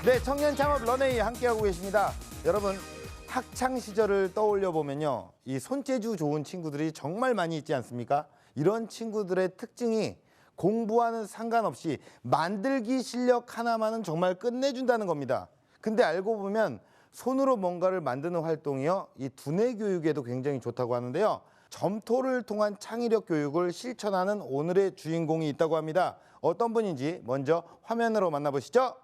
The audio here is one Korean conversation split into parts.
네, 청년 창업 런웨이 함께하고 계십니다. 여러분, 학창 시절을 떠올려 보면요, 이 손재주 좋은 친구들이 정말 많이 있지 않습니까? 이런 친구들의 특징이 공부와는 상관없이 만들기 실력 하나만은 정말 끝내준다는 겁니다. 근데 알고 보면 손으로 뭔가를 만드는 활동이요, 이 두뇌 교육에도 굉장히 좋다고 하는데요. 점토를 통한 창의력 교육을 실천하는 오늘의 주인공이 있다고 합니다. 어떤 분인지 먼저 화면으로 만나보시죠.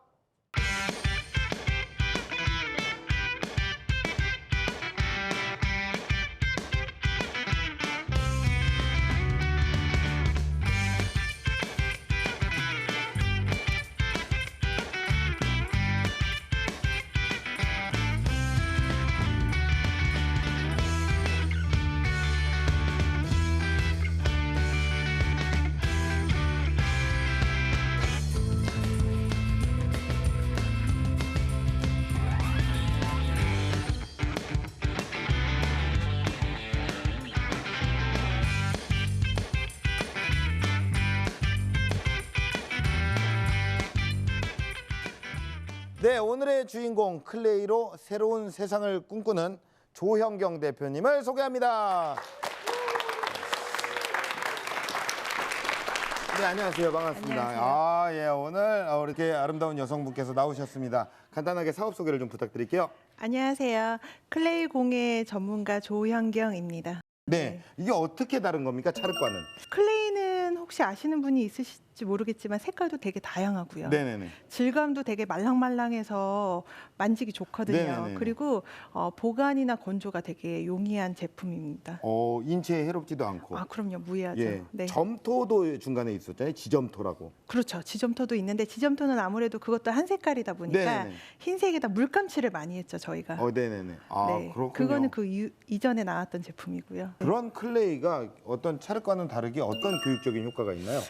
네, 오늘의 주인공 클레이로 새로운 세상을 꿈꾸는 조형경 대표님을 소개합니다. 네, 안녕하세요. 반갑습니다. 안녕하세요. 예, 오늘 이렇게 아름다운 여성분께서 나오셨습니다. 간단하게 사업 소개를 좀 부탁드릴게요. 안녕하세요. 클레이 공예 전문가 조현경입니다. 네, 이게 어떻게 다른 겁니까, 찰흙과는? 클레이는 혹시 아시는 분이 있으실지 모르겠지만 색깔도 되게 다양하고요. 네네네. 질감도 되게 말랑말랑해서 만지기 좋거든요. 네네네. 그리고 보관이나 건조가 되게 용이한 제품입니다. 인체에 해롭지도 않고. 아, 그럼요. 무해하죠. 예, 네. 점토도 중간에 있었잖아요. 지점토라고. 그렇죠. 지점토도 있는데 지점토는 아무래도 그것도 한 색깔이다 보니까 네네네. 흰색에다 물감칠을 많이 했죠, 저희가. 네네네. 아, 네. 그렇군요. 그거는 그 이전에 나왔던 제품이고요. 그런 클레이가 어떤 찰흙과는 다르게 어떤 교육적인 효과가 있나요?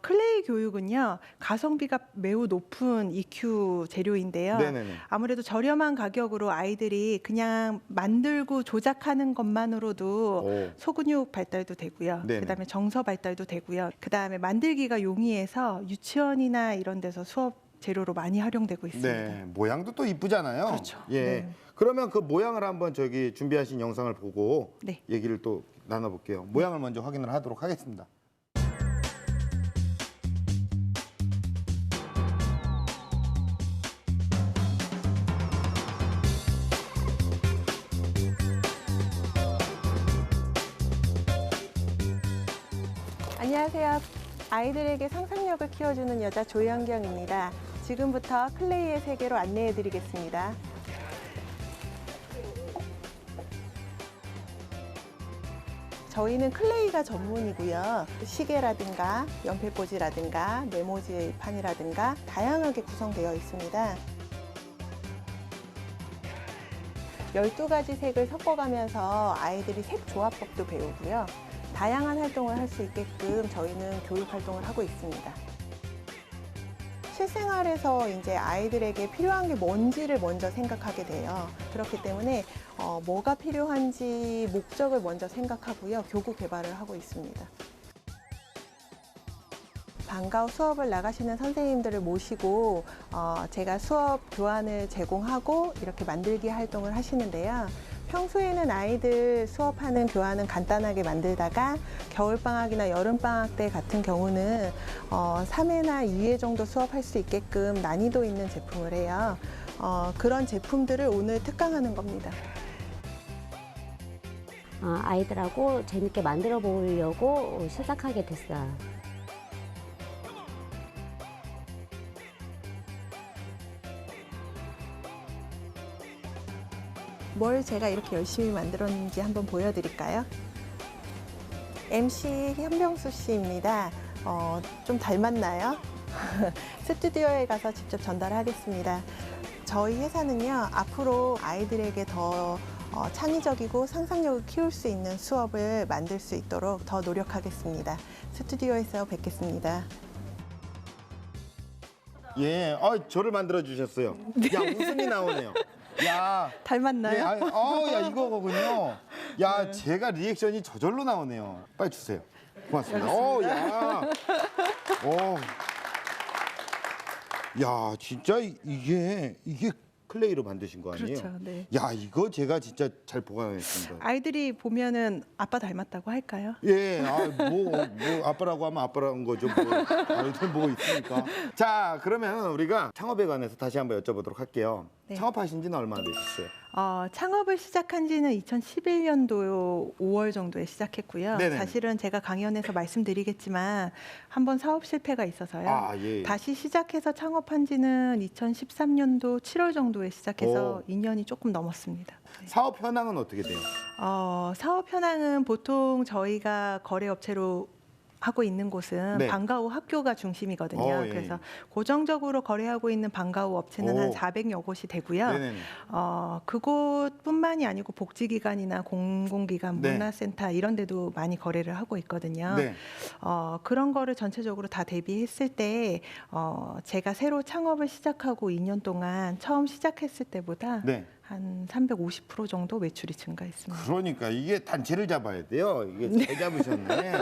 클레이 교육은요, 가성비가 매우 높은 EQ 재료인데요. 네네네. 아무래도 저렴한 가격으로 아이들이 그냥 만들고 조작하는 것만으로도 소근육 발달도 되고요. 네네. 그다음에 정서 발달도 되고요. 그다음에 만들기가 용이해서 유치원이나 이런 데서 수업 재료로 많이 활용되고 있습니다. 네, 모양도 또 이쁘잖아요. 그렇죠. 예. 네. 그러면 그 모양을 한번 저기 준비하신 영상을 보고 네. 얘기를 또 나눠볼게요. 모양을 먼저 확인을 하도록 하겠습니다. 안녕하세요. 아이들에게 상상력을 키워주는 여자 조현경입니다. 지금부터 클레이의 세계로 안내해 드리겠습니다. 저희는 클레이가 전문이고요. 시계라든가 연필꽂이라든가 메모지판이라든가 다양하게 구성되어 있습니다. 12가지 색을 섞어가면서 아이들이 색 조합법도 배우고요. 다양한 활동을 할 수 있게끔 저희는 교육 활동을 하고 있습니다. 실생활에서 이제 아이들에게 필요한 게 뭔지를 먼저 생각하게 돼요. 그렇기 때문에 뭐가 필요한지 목적을 먼저 생각하고요. 교구 개발을 하고 있습니다. 방과 후 수업을 나가시는 선생님들을 모시고 제가 수업 교환을 제공하고 이렇게 만들기 활동을 하시는데요. 평소에는 아이들 수업하는 교환은 간단하게 만들다가 겨울방학이나 여름방학 때 같은 경우는 3회나 2회 정도 수업할 수 있게끔 난이도 있는 제품을 해요. 그런 제품들을 오늘 특강하는 겁니다. 아이들하고 재밌게 만들어 보려고 시작하게 됐어요. 뭘 제가 이렇게 열심히 만들었는지 한번 보여드릴까요? MC 현병수 씨입니다. 좀 닮았나요? 스튜디오에 가서 직접 전달하겠습니다. 저희 회사는요, 앞으로 아이들에게 더 창의적이고 상상력을 키울 수 있는 수업을 만들 수 있도록 더 노력하겠습니다. 스튜디오에서 뵙겠습니다. 예, 저를 만들어 주셨어요. 야, 웃음이 나오네요. 야, 닮았나요? 야, 이거거든요. 야, 제가 리액션이 저절로 나오네요. 빨리 주세요. 고맙습니다. 야. 야, 진짜 이게 클레이로 만드신 거 아니에요? 그렇죠. 네. 야, 이거 제가 진짜 잘 보관했습니다. 아이들이 보면은 아빠 닮았다고 할까요? 예, 뭐 아빠라고 하면 아빠라는 거죠. 뭐 아이들 뭐 있습니까? 자, 그러면 우리가 창업에 관해서 다시 한번 여쭤보도록 할게요. 네. 창업하신 지는 얼마나 되셨어요? 창업을 시작한 지는 2011년도 5월 정도에 시작했고요. 네네. 사실은 제가 강연에서 말씀드리겠지만 한번 사업 실패가 있어서요. 예. 다시 시작해서 창업한 지는 2013년도 7월 정도에 시작해서 2년이 조금 넘었습니다. 네. 사업 현황은 어떻게 돼요? 사업 현황은 보통 저희가 거래업체로 하고 있는 곳은 네. 방과후 학교가 중심이거든요. 예. 그래서 고정적으로 거래하고 있는 방과후 업체는 한 오. 400여 곳이 되고요. 네네. 그곳뿐만이 아니고 복지기관이나 공공기관, 네. 문화센터 이런 데도 많이 거래를 하고 있거든요. 네. 그런 거를 전체적으로 다 대비했을 때 제가 새로 창업을 시작하고 2년 동안 처음 시작했을 때보다 네. 한 350% 정도 매출이 증가했습니다. 그러니까 이게 단체를 잡아야 돼요. 이게 잘 잡으셨네.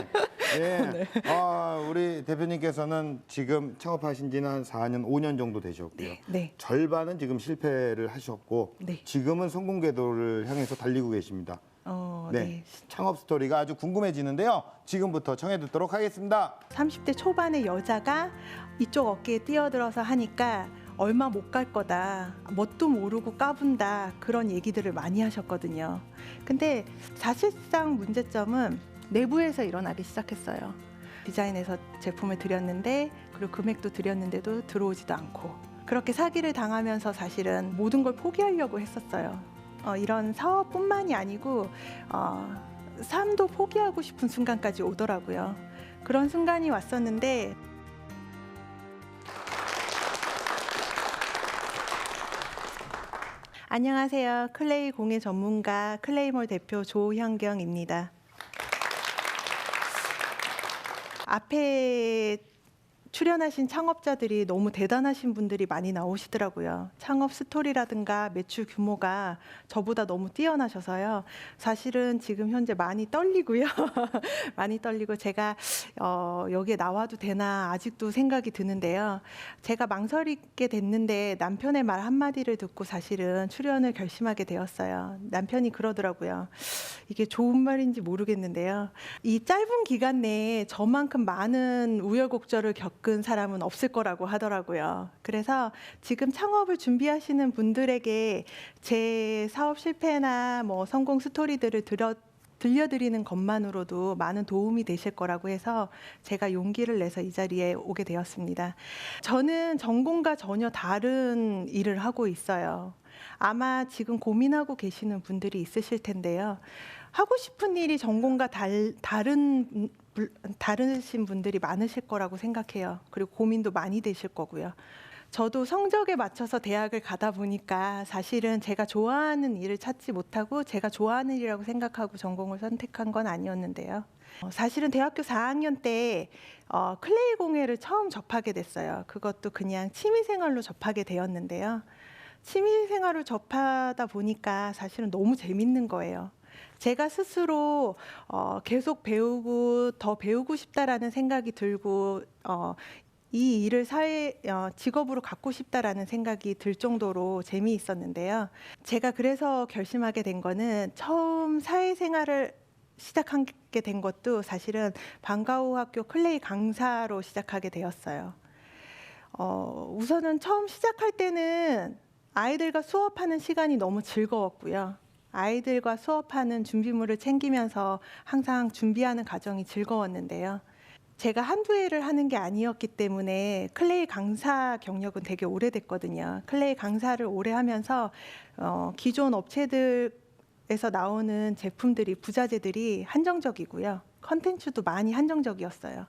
네. 우리 대표님께서는 지금 창업하신 지는 한 4년, 5년 정도 되셨고요. 네. 절반은 지금 실패를 하셨고 네. 지금은 성공 궤도를 향해서 달리고 계십니다. 네. 창업 스토리가 아주 궁금해지는데요. 지금부터 청해 듣도록 하겠습니다. 30대 초반의 여자가 이쪽 어깨에 뛰어들어서 하니까 얼마 못 갈 거다, 뭣도 모르고 까분다, 그런 얘기들을 많이 하셨거든요. 근데 사실상 문제점은 내부에서 일어나기 시작했어요. 디자인해서 제품을 드렸는데, 그리고 금액도 드렸는데도 들어오지도 않고, 그렇게 사기를 당하면서 사실은 모든 걸 포기하려고 했었어요. 이런 사업뿐만이 아니고 삶도 포기하고 싶은 순간까지 오더라고요. 그런 순간이 왔었는데 안녕하세요. 클레이 공예 전문가 클레이몰 대표 조현경입니다. 앞에 출연하신 창업자들이 너무 대단하신 분들이 많이 나오시더라고요. 창업 스토리라든가 매출 규모가 저보다 너무 뛰어나셔서요. 사실은 지금 현재 많이 떨리고요. 많이 떨리고 제가 여기에 나와도 되나 아직도 생각이 드는데요. 제가 망설이게 됐는데 남편의 말 한마디를 듣고 사실은 출연을 결심하게 되었어요. 남편이 그러더라고요. 이게 좋은 말인지 모르겠는데요. 이 짧은 기간 내에 저만큼 많은 우여곡절을 겪은 사람은 없을 거라고 하더라고요. 그래서 지금 창업을 준비하시는 분들에게 제 사업 실패나 뭐 성공 스토리들을 들려드리는 것만으로도 많은 도움이 되실 거라고 해서 제가 용기를 내서 이 자리에 오게 되었습니다. 저는 전공과 전혀 다른 일을 하고 있어요. 아마 지금 고민하고 계시는 분들이 있으실 텐데요. 하고 싶은 일이 전공과 다르신 분들이 많으실 거라고 생각해요. 그리고 고민도 많이 되실 거고요. 저도 성적에 맞춰서 대학을 가다 보니까 사실은 제가 좋아하는 일을 찾지 못하고 제가 좋아하는 일이라고 생각하고 전공을 선택한 건 아니었는데요. 사실은 대학교 4학년 때 클레이 공예를 처음 접하게 됐어요. 그것도 그냥 취미생활로 접하게 되었는데요. 취미생활을 접하다 보니까 사실은 너무 재밌는 거예요. 제가 스스로 계속 배우고 더 배우고 싶다라는 생각이 들고 이 일을 직업으로 갖고 싶다라는 생각이 들 정도로 재미있었는데요. 제가 그래서 결심하게 된 거는 처음 사회생활을 시작하게 된 것도 사실은 방과후 학교 클레이 강사로 시작하게 되었어요. 우선은 처음 시작할 때는 아이들과 수업하는 시간이 너무 즐거웠고요. 아이들과 수업하는 준비물을 챙기면서 항상 준비하는 과정이 즐거웠는데요. 제가 한두 해를 하는 게 아니었기 때문에 클레이 강사 경력은 되게 오래됐거든요. 클레이 강사를 오래 하면서 기존 업체들에서 나오는 제품들이, 부자재들이 한정적이고요. 컨텐츠도 많이 한정적이었어요.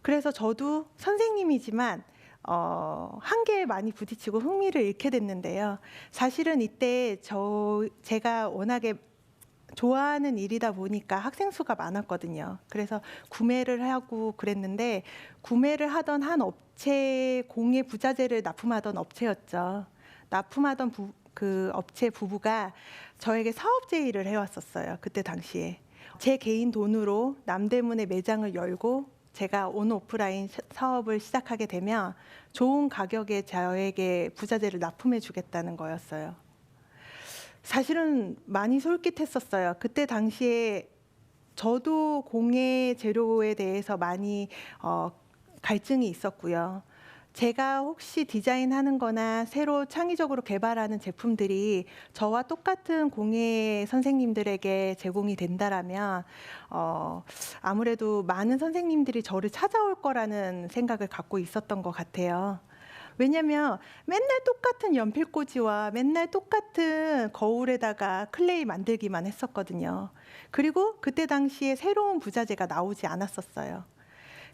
그래서 저도 선생님이지만 한계에 많이 부딪히고 흥미를 잃게 됐는데요. 사실은 이때 제가 워낙에 좋아하는 일이다 보니까 학생 수가 많았거든요. 그래서 구매를 하고 그랬는데 구매를 하던 한 업체 공예 부자재를 납품하던 업체였죠. 납품하던 그 업체 부부가 저에게 사업 제의를 해왔었어요. 그때 당시에 제 개인 돈으로 남대문에 매장을 열고 제가 온 오프라인 사업을 시작하게 되면 좋은 가격에 저에게 부자재를 납품해 주겠다는 거였어요. 사실은 많이 솔깃했었어요. 그때 당시에 저도 공예 재료에 대해서 많이 갈증이 있었고요. 제가 혹시 디자인하는 거나 새로 창의적으로 개발하는 제품들이 저와 똑같은 공예 선생님들에게 제공이 된다라면 아무래도 많은 선생님들이 저를 찾아올 거라는 생각을 갖고 있었던 것 같아요. 왜냐면 맨날 똑같은 연필꽂이와 맨날 똑같은 거울에다가 클레이 만들기만 했었거든요. 그리고 그때 당시에 새로운 부자재가 나오지 않았었어요.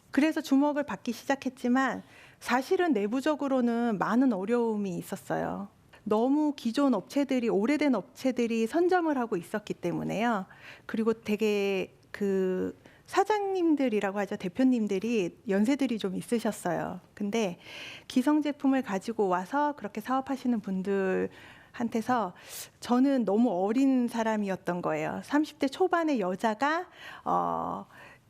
그래서 주목을 받기 시작했지만 사실은 내부적으로는 많은 어려움이 있었어요. 너무 기존 업체들이, 오래된 업체들이 선점을 하고 있었기 때문에요. 그리고 되게 그 사장님들이라고 하죠. 대표님들이 연세들이 좀 있으셨어요. 근데 기성 제품을 가지고 와서 그렇게 사업하시는 분들한테서 저는 너무 어린 사람이었던 거예요. 30대 초반의 여자가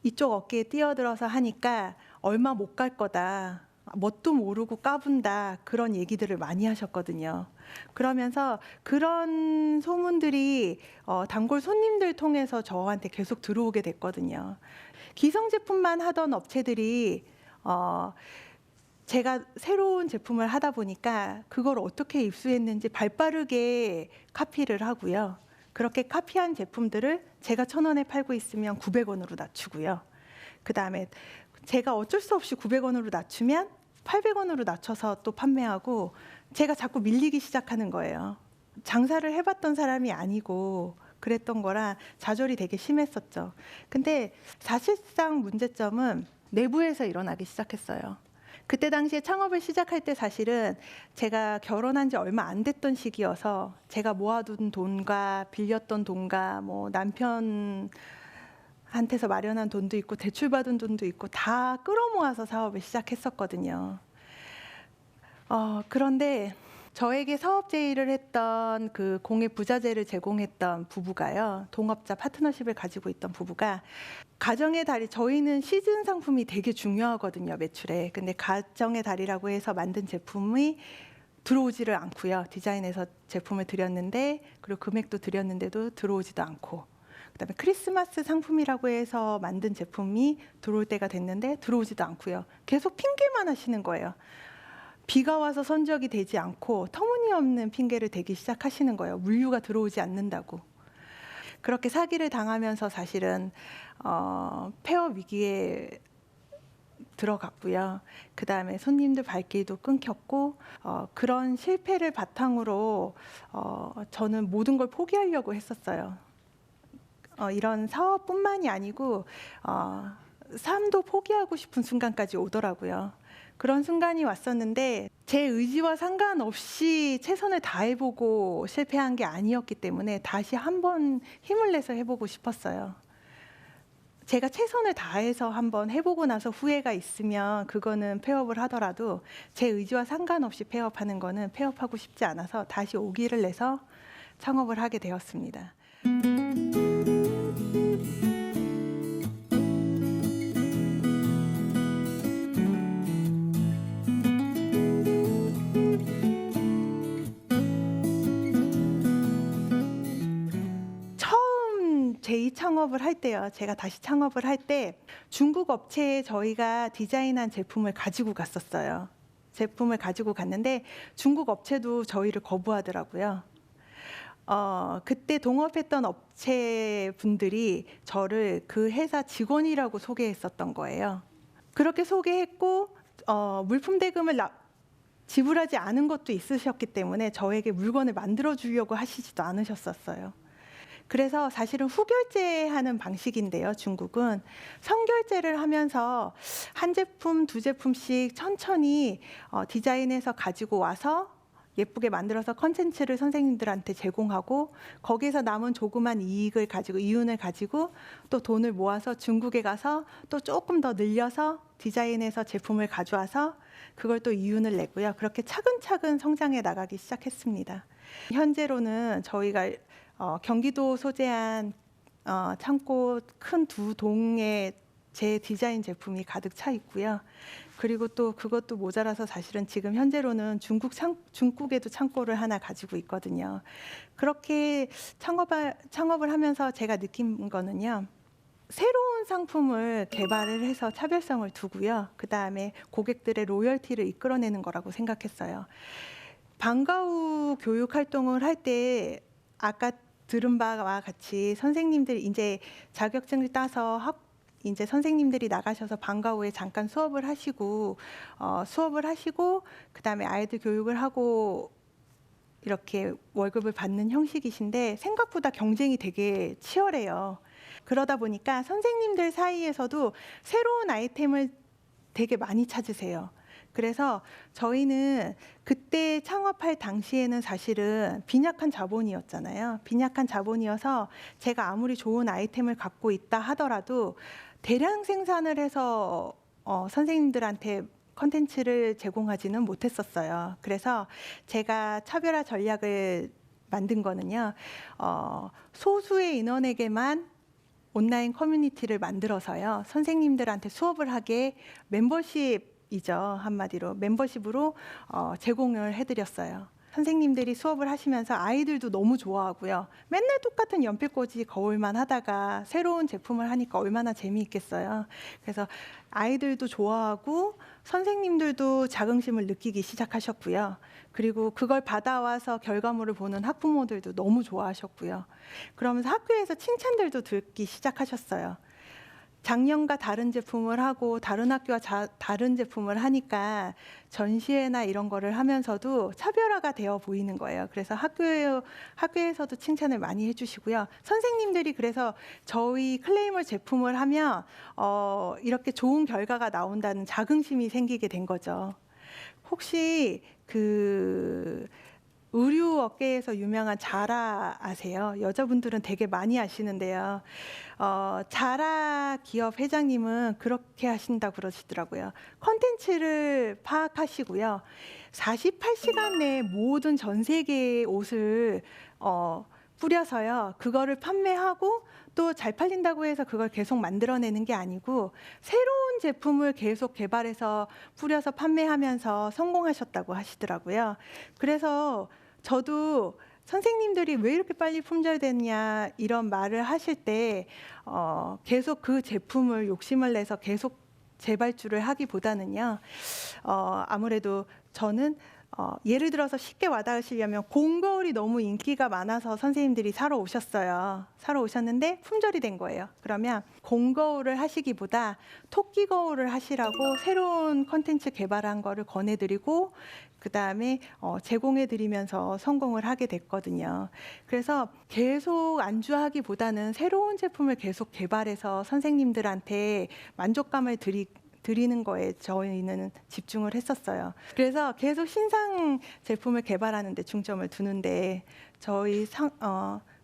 이쪽 어깨에 뛰어들어서 하니까 얼마 못 갈 거다. 뭣도 모르고 까분다. 그런 얘기들을 많이 하셨거든요. 그러면서 그런 소문들이 단골 손님들 통해서 저한테 계속 들어오게 됐거든요. 기성 제품만 하던 업체들이 제가 새로운 제품을 하다 보니까 그걸 어떻게 입수했는지 발빠르게 카피를 하고요. 그렇게 카피한 제품들을 제가 1,000원에 팔고 있으면 900원으로 낮추고요. 그다음에 제가 어쩔 수 없이 900원으로 낮추면 800원으로 낮춰서 또 판매하고 제가 자꾸 밀리기 시작하는 거예요. 장사를 해봤던 사람이 아니고 그랬던 거라 좌절이 되게 심했었죠. 근데 사실상 문제점은 내부에서 일어나기 시작했어요. 그때 당시에 창업을 시작할 때 사실은 제가 결혼한 지 얼마 안 됐던 시기여서 제가 모아둔 돈과 빌렸던 돈과 뭐 남편한테서 마련한 돈도 있고 대출받은 돈도 있고 다 끌어모아서 사업을 시작했었거든요. 그런데 저에게 사업 제의를 했던 그 공예 부자재를 제공했던 부부가요. 동업자 파트너십을 가지고 있던 부부가 가정의 달이, 저희는 시즌 상품이 되게 중요하거든요, 매출에. 근데 가정의 달이라고 해서 만든 제품이 들어오지를 않고요. 디자인해서 제품을 드렸는데 그리고 금액도 드렸는데도 들어오지도 않고, 그다음에 크리스마스 상품이라고 해서 만든 제품이 들어올 때가 됐는데 들어오지도 않고요. 계속 핑계만 하시는 거예요. 비가 와서 선적이 되지 않고 터무니없는 핑계를 대기 시작하시는 거예요. 물류가 들어오지 않는다고. 그렇게 사기를 당하면서 사실은 폐업 위기에 들어갔고요. 그다음에 손님들 발길도 끊겼고 그런 실패를 바탕으로 저는 모든 걸 포기하려고 했었어요. 이런 사업뿐만이 아니고 삶도 포기하고 싶은 순간까지 오더라고요. 그런 순간이 왔었는데 제 의지와 상관없이 최선을 다해보고 실패한 게 아니었기 때문에 다시 한번 힘을 내서 해보고 싶었어요. 제가 최선을 다해서 한번 해보고 나서 후회가 있으면 그거는 폐업을 하더라도 제 의지와 상관없이 폐업하는 거는 폐업하고 싶지 않아서 다시 오기를 내서 창업을 하게 되었습니다. 창업을 할 때요. 제가 다시 창업을 할 때 중국 업체에 저희가 디자인한 제품을 가지고 갔었어요. 제품을 가지고 갔는데 중국 업체도 저희를 거부하더라고요. 그때 동업했던 업체 분들이 저를 그 회사 직원이라고 소개했었던 거예요. 그렇게 소개했고 물품 대금을 지불하지 않은 것도 있으셨기 때문에 저에게 물건을 만들어 주려고 하시지도 않으셨었어요. 그래서 사실은 후결제하는 방식인데요. 중국은 선결제를 하면서 한 제품, 두 제품씩 천천히 디자인해서 가지고 와서 예쁘게 만들어서 컨텐츠를 선생님들한테 제공하고 거기에서 남은 조그만 이익을 가지고, 이윤을 가지고 또 돈을 모아서 중국에 가서 또 조금 더 늘려서 디자인해서 제품을 가져와서 그걸 또 이윤을 내고요. 그렇게 차근차근 성장해 나가기 시작했습니다. 현재로는 저희가 경기도 소재한 창고 큰 두 동에 제 디자인 제품이 가득 차 있고요. 그리고 또 그것도 모자라서 사실은 지금 현재로는 중국에도 창고를 하나 가지고 있거든요. 그렇게 창업을 하면서 제가 느낀 거는요. 새로운 상품을 개발을 해서 차별성을 두고요. 그다음에 고객들의 로열티를 이끌어내는 거라고 생각했어요. 방과 후 교육 활동을 할 때 아까 들은 바와 같이 선생님들이 이제 자격증을 따서 이제 선생님들이 나가셔서 방과 후에 잠깐 수업을 하시고 그다음에 아이들 교육을 하고 이렇게 월급을 받는 형식이신데 생각보다 경쟁이 되게 치열해요. 그러다 보니까 선생님들 사이에서도 새로운 아이템을 되게 많이 찾으세요. 그래서 저희는 그때 창업할 당시에는 사실은 빈약한 자본이었잖아요. 빈약한 자본이어서 제가 아무리 좋은 아이템을 갖고 있다 하더라도 대량 생산을 해서 선생님들한테 컨텐츠를 제공하지는 못했었어요. 그래서 제가 차별화 전략을 만든 거는요. 소수의 인원에게만 온라인 커뮤니티를 만들어서요. 선생님들한테 수업을 하게 멤버십이죠. 한마디로 멤버십으로 제공을 해드렸어요. 선생님들이 수업을 하시면서 아이들도 너무 좋아하고요. 맨날 똑같은 연필꽂이 거울만 하다가 새로운 제품을 하니까 얼마나 재미있겠어요. 그래서 아이들도 좋아하고 선생님들도 자긍심을 느끼기 시작하셨고요. 그리고 그걸 받아와서 결과물을 보는 학부모들도 너무 좋아하셨고요. 그러면서 학교에서 칭찬들도 듣기 시작하셨어요. 작년과 다른 제품을 하고 다른 학교와 다른 제품을 하니까 전시회나 이런 거를 하면서도 차별화가 되어 보이는 거예요. 그래서 학교에서도 칭찬을 많이 해주시고요. 선생님들이 그래서 저희 클레이몰 제품을 하면 이렇게 좋은 결과가 나온다는 자긍심이 생기게 된 거죠. 혹시 의류 업계에서 유명한 자라 아세요? 여자분들은 되게 많이 아시는데요. 자라 기업 회장님은 그렇게 하신다고 그러시더라고요. 컨텐츠를 파악하시고요. 48시간 내에 모든 전 세계의 옷을 뿌려서요. 그거를 판매하고 또 잘 팔린다고 해서 그걸 계속 만들어내는 게 아니고 새로운 제품을 계속 개발해서 뿌려서 판매하면서 성공하셨다고 하시더라고요. 그래서 저도 선생님들이 왜 이렇게 빨리 품절됐냐 이런 말을 하실 때 계속 그 제품을 욕심을 내서 계속 재발주를 하기보다는요. 아무래도 저는 예를 들어서 쉽게 와닿으시려면 공거울이 너무 인기가 많아서 선생님들이 사러 오셨어요. 사러 오셨는데 품절이 된 거예요. 그러면 공거울을 하시기보다 토끼 거울을 하시라고 새로운 컨텐츠 개발한 거를 권해드리고 그다음에 제공해드리면서 성공을 하게 됐거든요. 그래서 계속 안주하기보다는 새로운 제품을 계속 개발해서 선생님들한테 만족감을 드리는 거에 저희는 집중을 했었어요. 그래서 계속 신상 제품을 개발하는 데 중점을 두는데 저희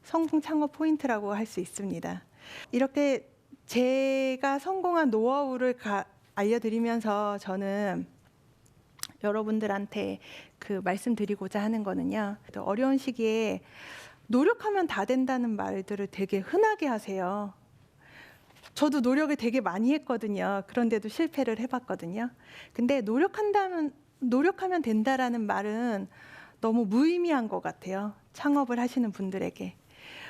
성공 창업 포인트라고 할 수 있습니다. 이렇게 제가 성공한 노하우를 알려드리면서 저는 여러분들한테 말씀드리고자 하는 거는요. 또 어려운 시기에 노력하면 다 된다는 말들을 되게 흔하게 하세요. 저도 노력을 되게 많이 했거든요. 그런데도 실패를 해봤거든요. 근데 노력하면 된다라는 말은 너무 무의미한 것 같아요. 창업을 하시는 분들에게.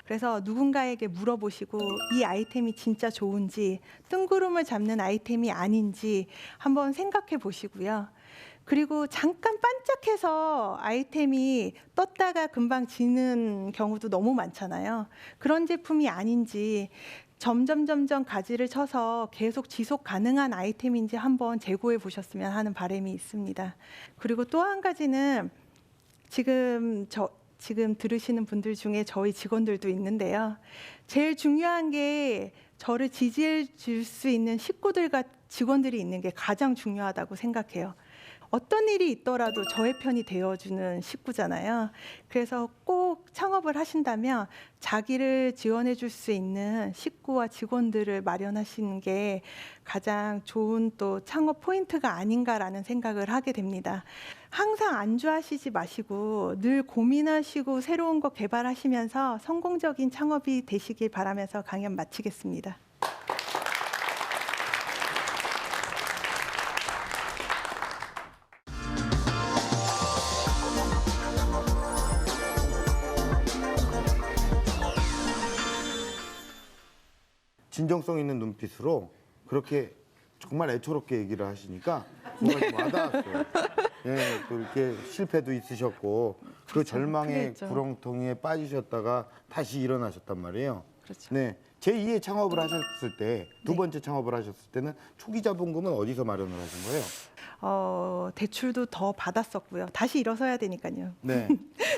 그래서 누군가에게 물어보시고 이 아이템이 진짜 좋은지 뜬구름을 잡는 아이템이 아닌지 한번 생각해 보시고요. 그리고 잠깐 반짝해서 아이템이 떴다가 금방 지는 경우도 너무 많잖아요. 그런 제품이 아닌지 점점 가지를 쳐서 계속 지속 가능한 아이템인지 한번 재고해 보셨으면 하는 바람이 있습니다. 그리고 또 한 가지는 지금 들으시는 분들 중에 저희 직원들도 있는데요. 제일 중요한 게 저를 지지해 줄 수 있는 식구들과 직원들이 있는 게 가장 중요하다고 생각해요. 어떤 일이 있더라도 저의 편이 되어주는 식구잖아요. 그래서 꼭 창업을 하신다면 자기를 지원해 줄 수 있는 식구와 직원들을 마련하시는 게 가장 좋은 또 창업 포인트가 아닌가라는 생각을 하게 됩니다. 항상 안주하시지 마시고 늘 고민하시고 새로운 거 개발하시면서 성공적인 창업이 되시길 바라면서 강연 마치겠습니다. 진정성 있는 눈빛으로 그렇게 정말 애초롭게 얘기를 하시니까 뭔가 좀 와닿았어요. 예, 또 이렇게 실패도 있으셨고 그 절망의 그랬죠. 구렁텅이에 빠지셨다가 다시 일어나셨단 말이에요. 그렇죠. 네, 제2의 창업을 하셨을 때 두 번째 창업을 하셨을 때는 초기 자본금은 어디서 마련을 하신 거예요? 대출도 더 받았었고요. 다시 일어서야 되니까요. 네,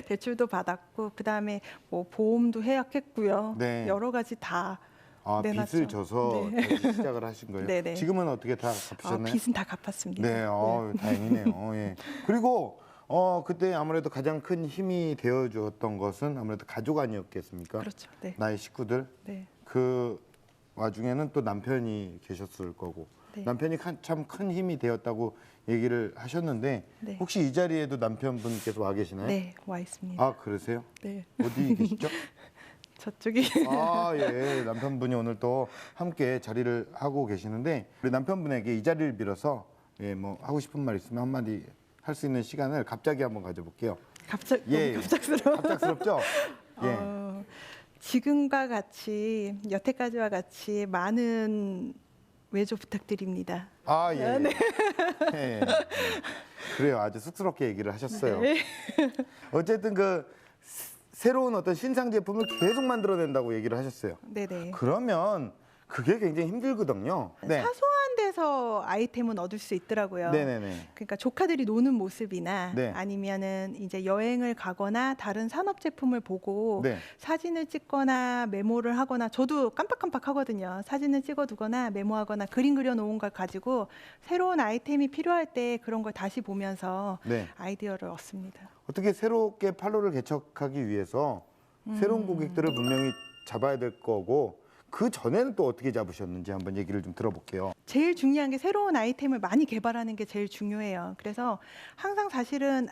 대출도 받았고 그다음에 뭐 보험도 해약했고요. 네. 여러 가지 다 아, 내놨죠. 빚을 져서 네. 다시 시작을 하신 거예요. 네네. 지금은 어떻게 다 갚으셨나요? 빚은 다 갚았습니다. 네, 다행이네요. 예. 그리고 그때 아무래도 가장 큰 힘이 되어 주었던 것은 아무래도 가족 아니었겠습니까? 그렇죠. 네. 나의 식구들. 네. 그 와중에는 또 남편이 계셨을 거고. 네. 남편이 참 큰 힘이 되었다고 얘기를 하셨는데 네. 혹시 이 자리에도 남편분께서 와 계시나요? 네, 와 있습니다. 아, 그러세요? 네. 어디 계시죠? 저쪽이 아, 예. 남편분이 오늘 또 함께 자리를 하고 계시는데 우리 남편분에게 이 자리를 빌어서 예, 뭐 하고 싶은 말 있으면 한마디 할 수 있는 시간을 갑자기 한번 가져볼게요. 너무 갑작스러워. 갑작스럽죠? 예. 지금과 같이 여태까지와 같이 많은 외조 부탁드립니다. 아, 예. 네. 예. 그래요. 아주 쑥스럽게 얘기를 하셨어요. 네. 어쨌든 그 새로운 어떤 신상 제품을 계속 만들어낸다고 얘기를 하셨어요. 네네. 그러면 그게 굉장히 힘들거든요. 네. 사소한 데서 아이템은 얻을 수 있더라고요. 네네네. 그러니까 조카들이 노는 모습이나 네. 아니면은 이제 여행을 가거나 다른 산업 제품을 보고 네. 사진을 찍거나 메모를 하거나 저도 깜빡깜빡 하거든요. 사진을 찍어두거나 메모하거나 그림 그려놓은 걸 가지고 새로운 아이템이 필요할 때 그런 걸 다시 보면서 네. 아이디어를 얻습니다. 어떻게 새롭게 판로를 개척하기 위해서 새로운 고객들을 분명히 잡아야 될 거고 그 전에는 또 어떻게 잡으셨는지 한번 얘기를 좀 들어볼게요. 제일 중요한 게 새로운 아이템을 많이 개발하는 게 제일 중요해요. 그래서 항상 사실은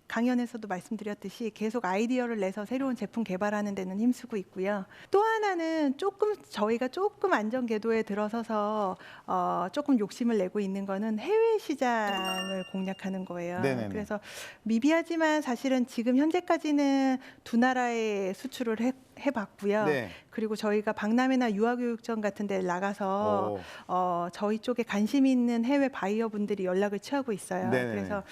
강연에서도 말씀드렸듯이 계속 아이디어를 내서 새로운 제품 개발하는 데는 힘쓰고 있고요. 또 하나는 저희가 조금 안전 궤도에 들어서서 조금 욕심을 내고 있는 거는 해외 시장을 공략하는 거예요. 네네네. 그래서 미비하지만 사실은 지금 현재까지는 두 나라에 수출을 해봤고요. 네. 그리고 저희가 박람회나 유아교육전 같은 데 나가서 저희 쪽에 관심 있는 해외 바이어분들이 연락을 취하고 있어요. 네네네. 그래서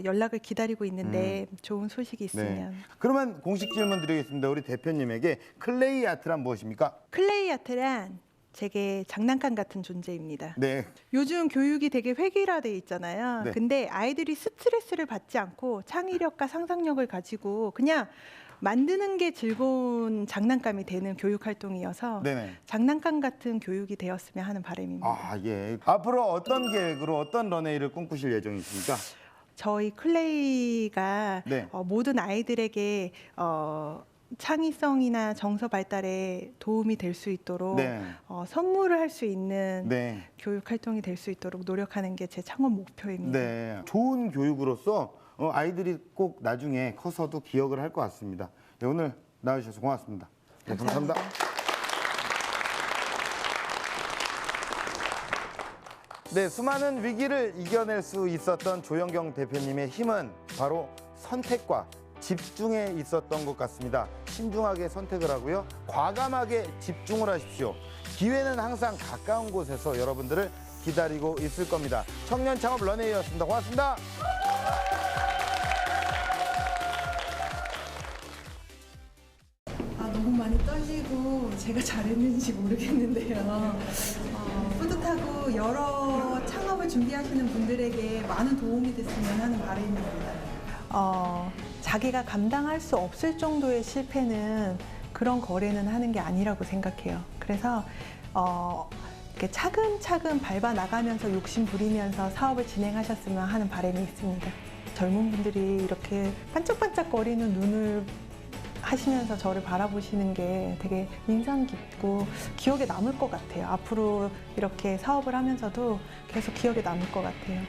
연락을 기다리고 있는데 좋은 소식이 있으면. 네. 그러면 공식 질문 드리겠습니다. 우리 대표님에게 클레이 아트란 무엇입니까? 클레이 아트란 제게 장난감 같은 존재입니다. 네. 요즘 교육이 되게 획일화돼 있잖아요. 네. 근데 아이들이 스트레스를 받지 않고 창의력과 상상력을 가지고 그냥 만드는 게 즐거운 장난감이 되는 교육 활동이어서 네네. 장난감 같은 교육이 되었으면 하는 바람입니다. 아, 예. 앞으로 어떤 계획으로 어떤 런웨이를 꿈꾸실 예정이십니까? 저희 클레이가 네. 모든 아이들에게 창의성이나 정서 발달에 도움이 될 수 있도록 네. 선물을 할 수 있는 네. 교육 활동이 될 수 있도록 노력하는 게 제 창업 목표입니다. 네. 좋은 교육으로서 아이들이 꼭 나중에 커서도 기억을 할 것 같습니다. 네, 오늘 나와주셔서 고맙습니다. 네, 감사합니다. 네, 수많은 위기를 이겨낼 수 있었던 조영경 대표님의 힘은 바로 선택과 집중에 있었던 것 같습니다. 신중하게 선택을 하고요. 과감하게 집중을 하십시오. 기회는 항상 가까운 곳에서 여러분들을 기다리고 있을 겁니다. 청년 창업 런웨이였습니다. 고맙습니다. 너무 많이 떨리고 제가 잘했는지 모르겠는데요. 뿌듯하고 여러 창업을 준비하시는 분들에게 많은 도움이 됐으면 하는 바람입니다. 자기가 감당할 수 없을 정도의 실패는 그런 거래는 하는 게 아니라고 생각해요. 그래서 이렇게 차근차근 밟아 나가면서 욕심 부리면서 사업을 진행하셨으면 하는 바람이 있습니다. 젊은 분들이 이렇게 반짝반짝거리는 눈을 하시면서 저를 바라보시는 게 되게 인상 깊고 기억에 남을 것 같아요. 앞으로 이렇게 사업을 하면서도 계속 기억에 남을 것 같아요.